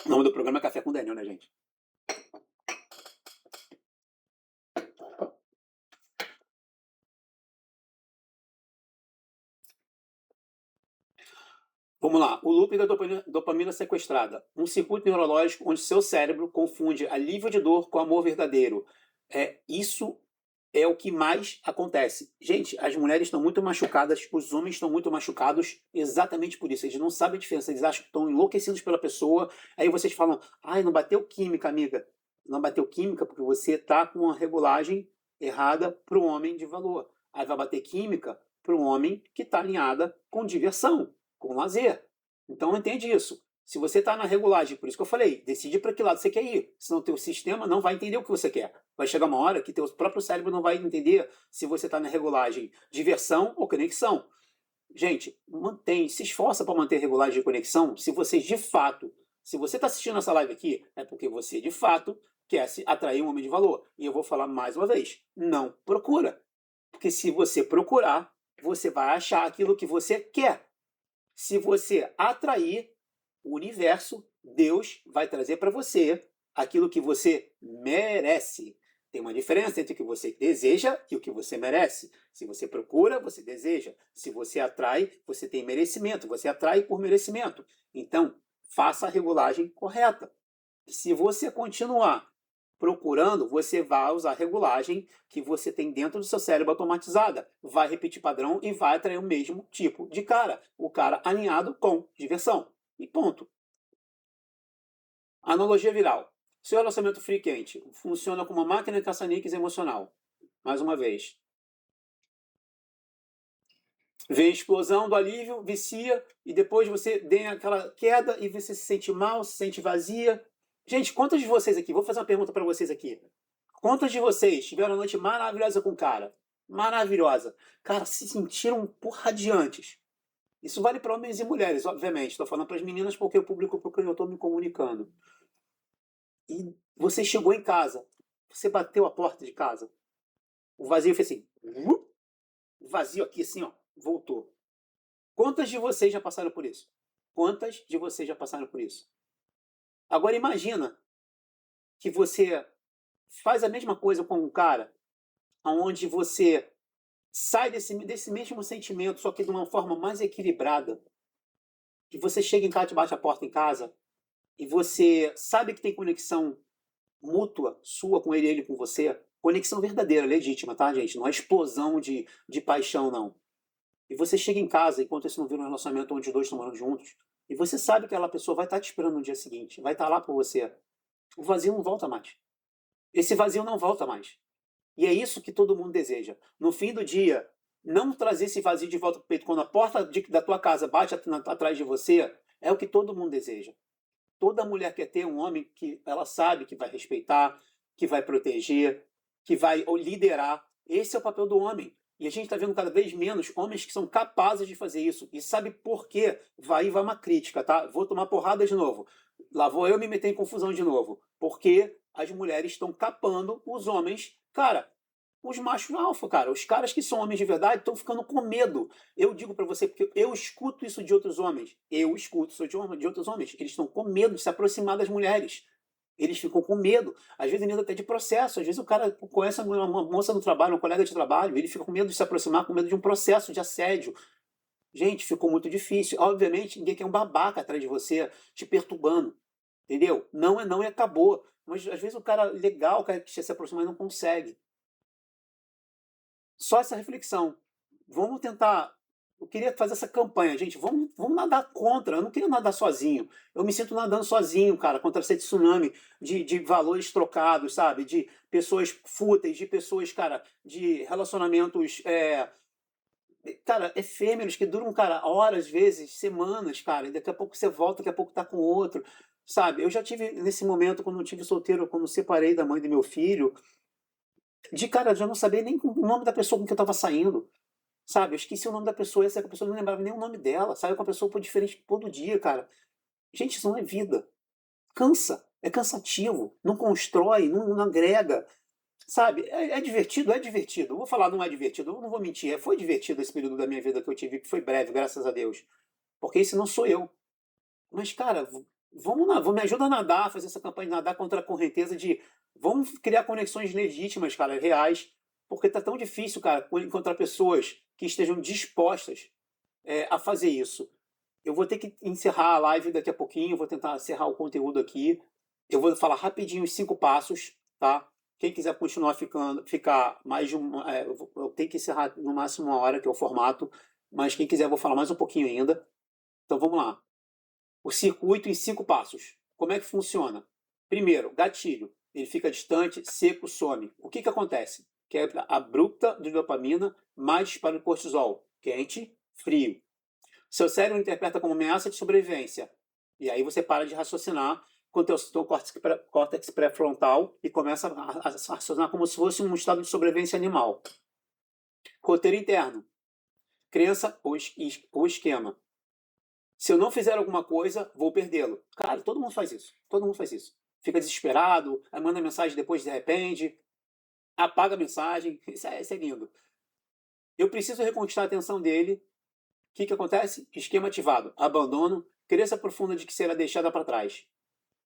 O nome do programa é Café com Daniel, né, gente? Vamos lá. O loop da dopamina sequestrada. Um circuito neurológico onde seu cérebro confunde alívio de dor com amor verdadeiro. Isso é o que mais acontece. Gente, as mulheres estão muito machucadas, os homens estão muito machucados exatamente por isso. Eles não sabem a diferença, eles acham que estão enlouquecidos pela pessoa. Aí vocês falam, ai, não bateu química, amiga. Não bateu química porque você está com uma regulagem errada para o homem de valor. Aí vai bater química para o homem que está alinhada com diversão, com lazer. Então entende isso. Se você está na regulagem, por isso que eu falei, decide para que lado você quer ir. Senão o teu sistema não vai entender o que você quer. Vai chegar uma hora que teu próprio cérebro não vai entender se você está na regulagem diversão ou conexão. Gente, se esforça para manter regulagem de conexão se você de fato, se você está assistindo essa live aqui, é porque você de fato quer se atrair um homem de valor. E eu vou falar mais uma vez, não procura. Porque se você procurar, você vai achar aquilo que você quer. Se você atrair, o universo, Deus, vai trazer para você aquilo que você merece. Tem uma diferença entre o que você deseja e o que você merece. Se você procura, você deseja. Se você atrai, você tem merecimento. Você atrai por merecimento. Então, faça a regulagem correta. Se você continuar procurando, você vai usar a regulagem que você tem dentro do seu cérebro automatizada. Vai repetir padrão e vai atrair o mesmo tipo de cara. O cara alinhado com diversão. E ponto. Analogia viral. Seu relacionamento frio e quente funciona como uma máquina de caça-níqueis emocional. Mais uma vez. Vem a explosão do alívio, vicia, e depois você tem aquela queda e você se sente mal, se sente vazia. Gente, quantos de vocês aqui, vou fazer uma pergunta para vocês aqui. Quantos de vocês tiveram uma noite maravilhosa com o cara? Maravilhosa. Cara, se sentiram radiantes. Isso vale para homens e mulheres, obviamente. Estou falando para as meninas porque o público com quem eu estou me comunicando. E você chegou em casa, você bateu a porta de casa, o vazio fez assim, vazio aqui assim, ó, voltou. Quantas de vocês já passaram por isso? Quantas de vocês já passaram por isso? Agora imagina que você faz a mesma coisa com um cara, onde você sai desse mesmo sentimento, só que de uma forma mais equilibrada. E você chega em casa, bate a porta em casa, e você sabe que tem conexão mútua sua com ele com você. Conexão verdadeira, legítima, tá, gente? Não é explosão de paixão, não. E você chega em casa, enquanto isso não vira um relacionamento onde os dois estão morando juntos, E você sabe que aquela pessoa vai estar te esperando no dia seguinte, vai estar lá por você. O vazio não volta mais. Esse vazio não volta mais. E é isso que todo mundo deseja. No fim do dia, não trazer esse vazio de volta para o peito quando a porta da tua casa bate atrás de você, é o que todo mundo deseja. Toda mulher quer ter um homem que ela sabe que vai respeitar, que vai proteger, que vai liderar. Esse é o papel do homem. E a gente está vendo cada vez menos homens que são capazes de fazer isso. E sabe por quê? Vai uma crítica, tá? Vou tomar porrada de novo. Lá vou eu me meter em confusão de novo. Porque as mulheres estão capando os homens. Cara, os machos alfa, cara. Os caras que são homens de verdade estão ficando com medo. Eu digo para você, porque eu escuto isso de outros homens. Eu escuto isso de outros homens. Eles estão com medo de se aproximar das mulheres. Eles ficam com medo. Às vezes medo até de processo. Às vezes o cara conhece uma moça no trabalho, um colega de trabalho, ele fica com medo de se aproximar, com medo de um processo de assédio. Gente, ficou muito difícil. Obviamente, ninguém quer um babaca atrás de você, te perturbando. Entendeu? Não é não e acabou. Mas às vezes o cara legal, o cara que quer se aproximar, não consegue. Só essa reflexão. Vamos tentar. Eu queria fazer essa campanha, gente. Vamos nadar contra. Eu não queria nadar sozinho. Eu me sinto nadando sozinho, cara, contra esse tsunami de valores trocados, sabe? De pessoas fúteis, de pessoas, cara, de relacionamentos, cara, efêmeros que duram, cara, horas, vezes, semanas, cara. E daqui a pouco você volta, daqui a pouco tá com outro, sabe? Eu já tive nesse momento, quando eu tive solteiro, quando eu separei da mãe do meu filho, de cara, já não sabia nem o nome da pessoa com que eu tava saindo. Sabe, eu esqueci o nome da pessoa, essa pessoa não lembrava nem o nome dela, sabe, com a pessoa por diferente todo dia, cara. Gente, isso não é vida. Cansa, é cansativo, não constrói, não agrega, sabe? É divertido, é divertido. Eu vou falar, não é divertido, eu não vou mentir. Foi divertido esse período da minha vida que eu tive, que foi breve, graças a Deus. Porque esse não sou eu. Mas, cara, me ajuda a nadar, a fazer essa campanha de nadar contra a correnteza de vamos criar conexões legítimas, cara, reais, porque tá tão difícil, cara, encontrar pessoas que estejam dispostas a fazer isso. Eu vou ter que encerrar a live daqui a pouquinho, vou tentar encerrar o conteúdo aqui. Eu vou falar rapidinho os 5 passos, tá? Quem quiser continuar ficar mais de uma. Eu tenho que encerrar no máximo 1 hora, que é o formato, mas quem quiser, eu vou falar mais um pouquinho ainda. Então vamos lá. O circuito em 5 passos. Como é que funciona? Primeiro, gatilho. Ele fica distante, seco, some. O que acontece? Quebra abrupta de dopamina, mais disparo de cortisol. Quente, frio. Seu cérebro interpreta como ameaça de sobrevivência. E aí você para de raciocinar com o teu córtex pré-frontal e começa a raciocinar como se fosse um estado de sobrevivência animal. Roteiro interno. Crença ou esquema. Se eu não fizer alguma coisa, vou perdê-lo. Cara, todo mundo faz isso. Todo mundo faz isso. Fica desesperado, aí manda mensagem depois de repente, apaga a mensagem. Isso é lindo. Eu preciso reconquistar a atenção dele. O que acontece? Esquema ativado. Abandono. Crença profunda de que será deixada para trás.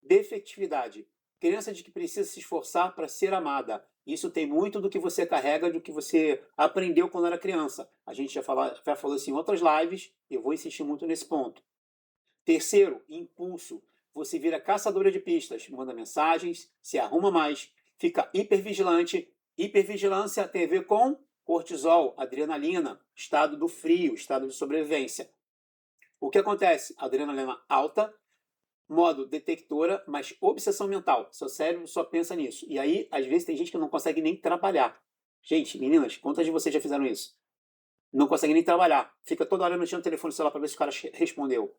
Defetividade. Crença de que precisa se esforçar para ser amada. Isso tem muito do que você carrega, do que você aprendeu quando era criança. A gente já falou isso em outras lives, eu vou insistir muito nesse ponto. Terceiro, impulso. Você vira caçadora de pistas, manda mensagens, se arruma mais, fica hipervigilante. Hipervigilância tem a ver com cortisol, adrenalina, estado do frio, estado de sobrevivência. O que acontece? Adrenalina alta, modo detectora, mas obsessão mental. Seu cérebro só pensa nisso. E aí, às vezes, tem gente que não consegue nem trabalhar. Gente, meninas, quantas de vocês já fizeram isso? Não consegue nem trabalhar. Fica toda hora mexendo no telefone celular para ver se o cara respondeu.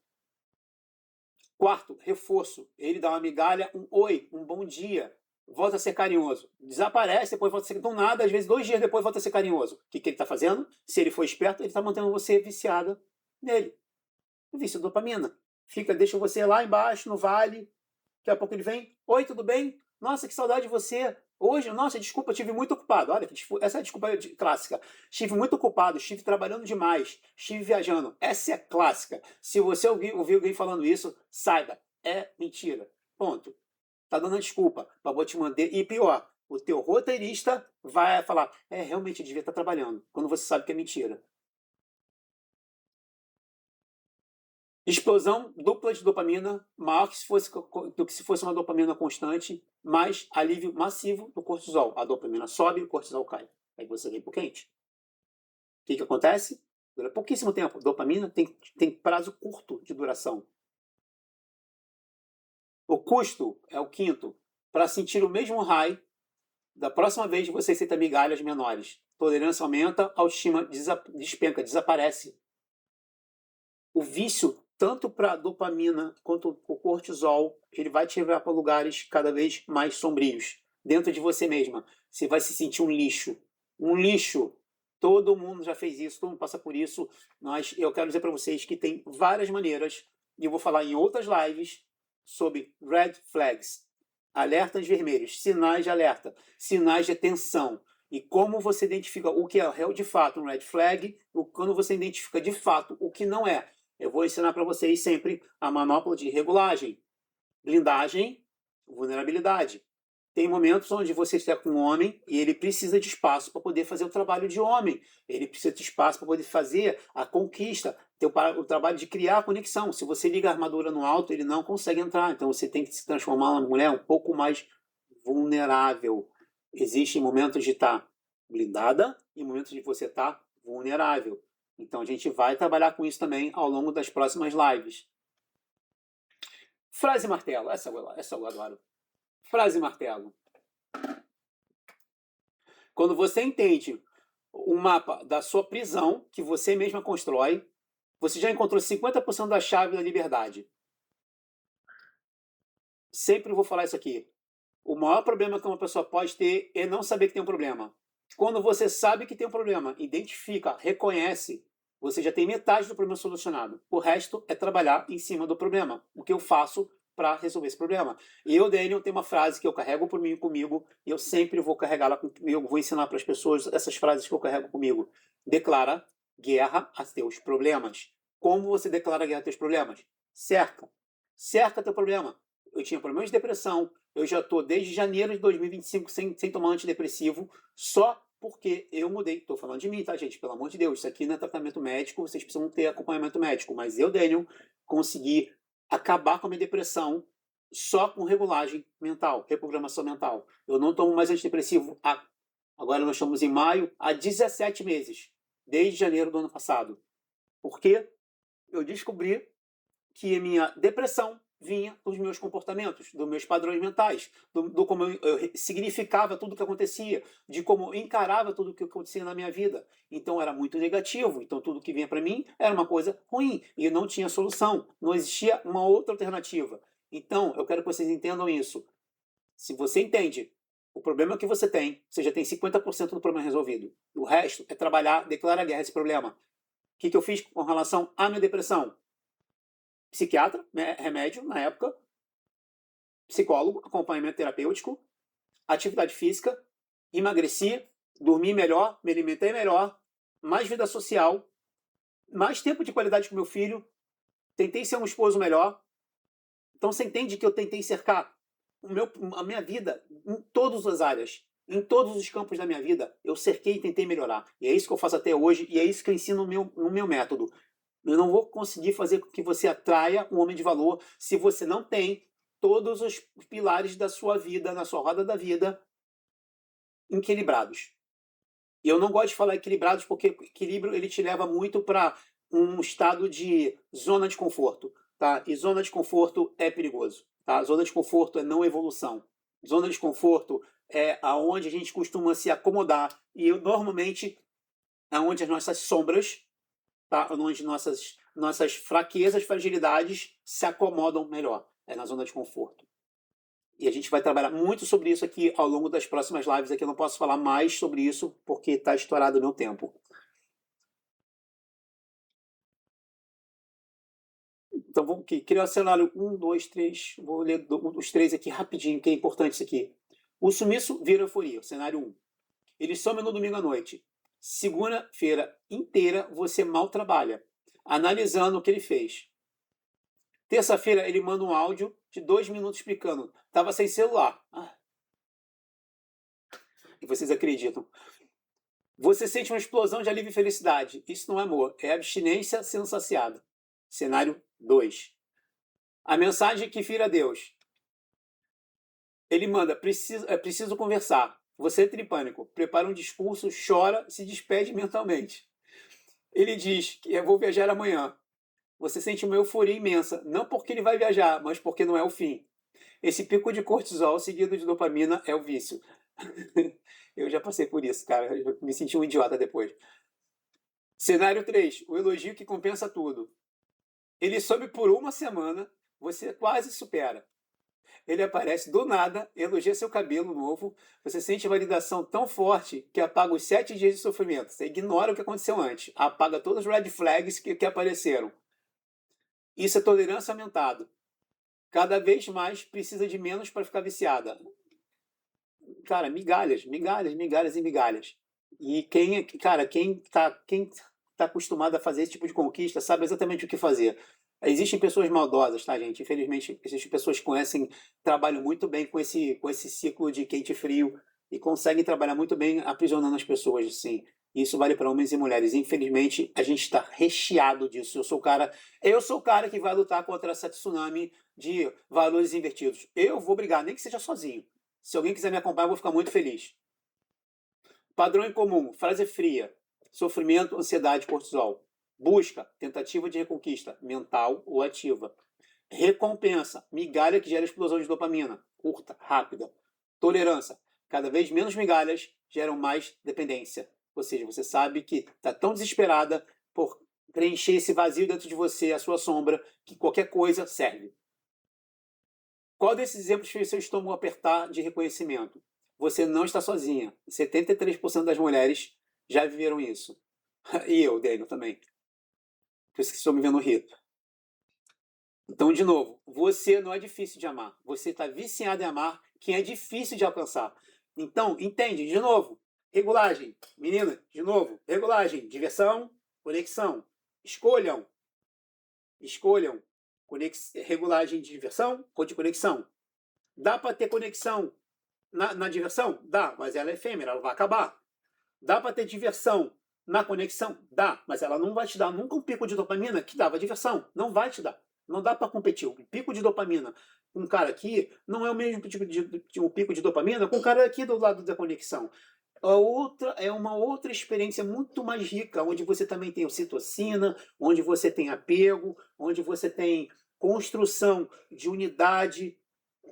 Quarto, reforço. Ele dá uma migalha, um oi, um bom dia. Volta a ser carinhoso. Desaparece, depois volta a ser do nada, às vezes 2 dias depois volta a ser carinhoso. O que ele está fazendo? Se ele for esperto, ele está mantendo você viciada nele. O vício de dopamina. Deixa você lá embaixo, no vale. Daqui a pouco ele vem. Oi, tudo bem? Nossa, que saudade de você. Hoje, nossa, desculpa, estive muito ocupado. Olha, essa é a desculpa clássica. Estive muito ocupado, estive trabalhando demais, estive viajando. Essa é clássica. Se você ouvir alguém falando isso, saiba, é mentira. Ponto. Tá dando a desculpa, mas vou te mandar. E pior, o teu roteirista vai falar, realmente devia estar trabalhando, quando você sabe que é mentira. Explosão dupla de dopamina, maior do que se fosse uma dopamina constante, mais alívio massivo do cortisol. A dopamina sobe, o cortisol cai. Aí você vem pro quente. O que acontece? Dura pouquíssimo tempo. Dopamina tem prazo curto de duração. O custo é o quinto. Para sentir o mesmo high, da próxima vez você aceita migalhas menores. Tolerância aumenta, autoestima despenca, desaparece. O vício, tanto para dopamina quanto o cortisol, ele vai te levar para lugares cada vez mais sombrios. Dentro de você mesma, você vai se sentir um lixo. Um lixo. Todo mundo já fez isso, todo mundo passa por isso. Mas eu quero dizer para vocês que tem várias maneiras, e eu vou falar em outras lives, sobre red flags, alertas vermelhos, sinais de alerta, sinais de atenção. E como você identifica o que é de fato um red flag, quando você identifica de fato o que não é. Eu vou ensinar para vocês sempre a manopla de regulagem, blindagem, vulnerabilidade. Tem momentos onde você está com um homem e ele precisa de espaço para poder fazer o trabalho de homem. Ele precisa de espaço para poder fazer a conquista, ter o trabalho de criar a conexão. Se você liga a armadura no alto, ele não consegue entrar. Então você tem que se transformar numa mulher um pouco mais vulnerável. Existem momentos de estar blindada e momentos de você estar vulnerável. Então a gente vai trabalhar com isso também ao longo das próximas lives. Frase martelo, essa eu adoro. Frase martelo. Quando você entende o mapa da sua prisão, que você mesma constrói, você já encontrou 50% da chave da liberdade. Sempre vou falar isso aqui. O maior problema que uma pessoa pode ter é não saber que tem um problema. Quando você sabe que tem um problema, identifica, reconhece, você já tem metade do problema solucionado. O resto é trabalhar em cima do problema. O que eu faço para resolver esse problema? Eu, Daniel, tenho uma frase que eu carrego por mim comigo e eu sempre vou carregá-la comigo, vou ensinar para as pessoas essas frases que eu carrego comigo. Declara guerra a teus problemas. Como você declara guerra a teus problemas? Cerca. Cerca teu problema. Eu tinha problemas de depressão, eu já estou desde janeiro de 2025 sem tomar antidepressivo, só porque eu mudei. Estou falando de mim, tá, gente? Pelo amor de Deus, isso aqui não é tratamento médico, vocês precisam ter acompanhamento médico. Mas eu, Daniel, consegui acabar com a minha depressão só com regulagem mental, reprogramação mental. Eu não tomo mais antidepressivo agora nós estamos em maio, há 17 meses, desde janeiro do ano passado. Porque eu descobri que a minha depressão vinha dos meus comportamentos, dos meus padrões mentais, do como eu significava tudo o que acontecia, de como eu encarava tudo o que acontecia na minha vida. Então era muito negativo, então tudo que vinha para mim era uma coisa ruim e não tinha solução, não existia uma outra alternativa. Então eu quero que vocês entendam isso. Se você entende o problema que você já tem 50% do problema resolvido. O resto é trabalhar, declarar guerra a esse problema. O que eu fiz com relação à minha depressão? Psiquiatra, né, remédio na época, psicólogo, acompanhamento terapêutico, atividade física, emagreci, dormi melhor, me alimentei melhor, mais vida social, mais tempo de qualidade com meu filho, tentei ser um esposo melhor. Então você entende que eu tentei cercar a minha vida em todas as áreas, em todos os campos da minha vida, eu cerquei e tentei melhorar. E é isso que eu faço até hoje e é isso que eu ensino no meu método. Eu não vou conseguir fazer com que você atraia um homem de valor se você não tem todos os pilares da sua vida, na sua roda da vida, equilibrados. E eu não gosto de falar equilibrados porque equilíbrio ele te leva muito para um estado de zona de conforto, tá? E zona de conforto é perigoso, tá? Zona de conforto é não evolução. Zona de conforto é aonde a gente costuma se acomodar e normalmente aonde as nossas sombras, tá? Onde nossas fraquezas, fragilidades se acomodam melhor. É na zona de conforto. E a gente vai trabalhar muito sobre isso aqui ao longo das próximas lives. Aqui eu não posso falar mais sobre isso porque está estourado o meu tempo. Então vamos aqui. Criar o cenário 1, 2, 3. Vou ler os três aqui rapidinho, que é importante isso aqui. O sumiço vira euforia, cenário 1. Ele some no domingo à noite. Segunda-feira inteira você mal trabalha, analisando o que ele fez. Terça-feira ele manda um áudio de 2 minutos explicando. Estava sem celular. E vocês acreditam. Você sente uma explosão de alívio e felicidade. Isso não é amor, é abstinência sendo saciado. Cenário 2. A mensagem que vira a Deus. Ele manda, preciso conversar. Você entra em pânico, prepara um discurso, chora, se despede mentalmente. Ele diz que eu vou viajar amanhã. Você sente uma euforia imensa, não porque ele vai viajar, mas porque não é o fim. Esse pico de cortisol seguido de dopamina é o vício. Eu já passei por isso, cara. Eu me senti um idiota depois. Cenário 3, o elogio que compensa tudo. Ele sobe por uma semana, você quase supera. Ele aparece do nada, elogia seu cabelo novo, você sente validação tão forte que apaga os 7 dias de sofrimento. Você ignora o que aconteceu antes, apaga todos os red flags que apareceram. Isso é tolerância aumentada. Cada vez mais precisa de menos para ficar viciada. Cara, migalhas, migalhas, migalhas e migalhas. E quem tá acostumado a fazer esse tipo de conquista sabe exatamente o que fazer. Existem pessoas maldosas, tá, gente? Infelizmente, existem pessoas que conhecem, trabalham muito bem com esse ciclo de quente e frio e conseguem trabalhar muito bem aprisionando as pessoas, assim. Isso vale para homens e mulheres. Infelizmente, a gente está recheado disso. Eu sou o cara que vai lutar contra essa tsunami de valores invertidos. Eu vou brigar, nem que seja sozinho. Se alguém quiser me acompanhar, eu vou ficar muito feliz. Padrão em comum, frase fria, sofrimento, ansiedade, cortisol. Busca, tentativa de reconquista, mental ou ativa. Recompensa, migalha que gera explosão de dopamina, curta, rápida. Tolerância, cada vez menos migalhas geram mais dependência. Ou seja, você sabe que está tão desesperada por preencher esse vazio dentro de você, a sua sombra, que qualquer coisa serve. Qual desses exemplos fez seu estômago apertar de reconhecimento? Você não está sozinha. 73% das mulheres já viveram isso. E eu, Daniel, também. Por isso que estou me vendo rir. Então, de novo, você não é difícil de amar. Você está viciado em amar quem é difícil de alcançar. Então, entende? De novo, regulagem. Menina, de novo, regulagem. Diversão, conexão. Escolham. Escolham. Regulagem de diversão ou de conexão. Dá para ter conexão na diversão? Dá, mas ela é efêmera, ela vai acabar. Dá para ter diversão na conexão? Dá, mas ela não vai te dar nunca um pico de dopamina que dava diversão. Não vai te dar. Não dá para competir. O pico de dopamina com um cara aqui não é o mesmo tipo de um pico de dopamina com um cara aqui do lado da conexão. A outra é uma outra experiência muito mais rica, onde você também tem ocitocina, onde você tem apego, onde você tem construção de unidade.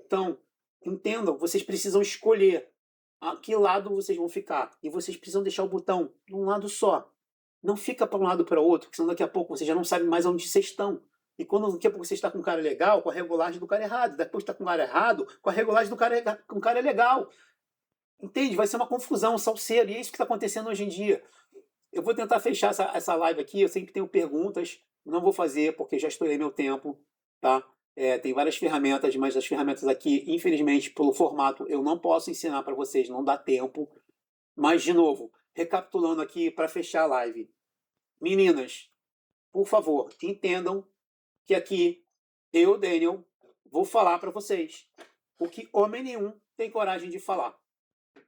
Então, entendam, vocês precisam escolher a que lado vocês vão ficar. E vocês precisam deixar o botão num lado só. Não fica para um lado para o outro, porque senão daqui a pouco vocês já não sabem mais onde vocês estão. E quando daqui a pouco você está com um cara legal, com a regulagem do cara errado. Depois está com o cara errado, com a regulagem do cara com o cara legal. Entende? Vai ser uma confusão, um salseiro. E é isso que está acontecendo hoje em dia. Eu vou tentar fechar essa live aqui. Eu sempre tenho perguntas. Não vou fazer, porque já estourei meu tempo. Tá? Tem várias ferramentas, mas as ferramentas aqui, infelizmente, pelo formato, eu não posso ensinar para vocês, não dá tempo. Mas, de novo, recapitulando aqui para fechar a live. Meninas, por favor, entendam que aqui eu, Daniel, vou falar para vocês o que homem nenhum tem coragem de falar.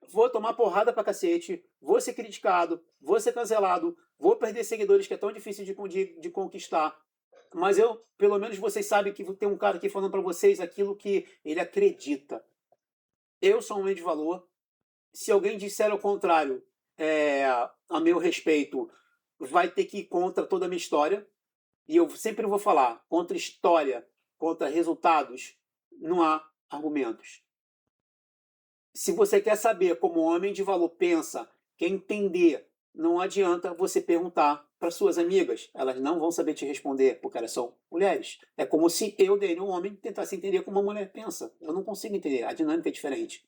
Vou tomar porrada pra cacete, vou ser criticado, vou ser cancelado, vou perder seguidores que é tão difícil de conquistar. Mas pelo menos vocês sabem que tem um cara aqui falando para vocês aquilo que ele acredita. Eu sou um homem de valor. Se alguém disser ao contrário, a meu respeito, vai ter que ir contra toda a minha história. E eu sempre vou falar, contra história, contra resultados, não há argumentos. Se você quer saber como o homem de valor pensa, quer entender, não adianta você perguntar para suas amigas. Elas não vão saber te responder, porque elas são mulheres. É como se eu, Daniel, um homem, tentasse entender como uma mulher pensa. Eu não consigo entender, a dinâmica é diferente.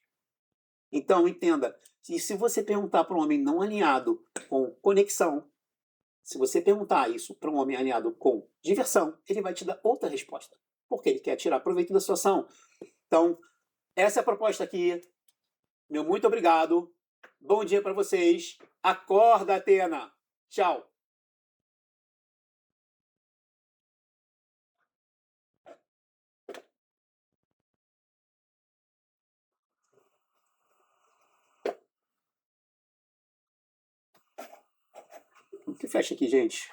Então, entenda, se você perguntar para um homem não alinhado com conexão, se você perguntar isso para um homem alinhado com diversão, ele vai te dar outra resposta, porque ele quer tirar proveito da situação. Então, essa é a proposta aqui. Meu muito obrigado. Bom dia para vocês. Acorda, Atena. Tchau. O que fecha aqui, gente?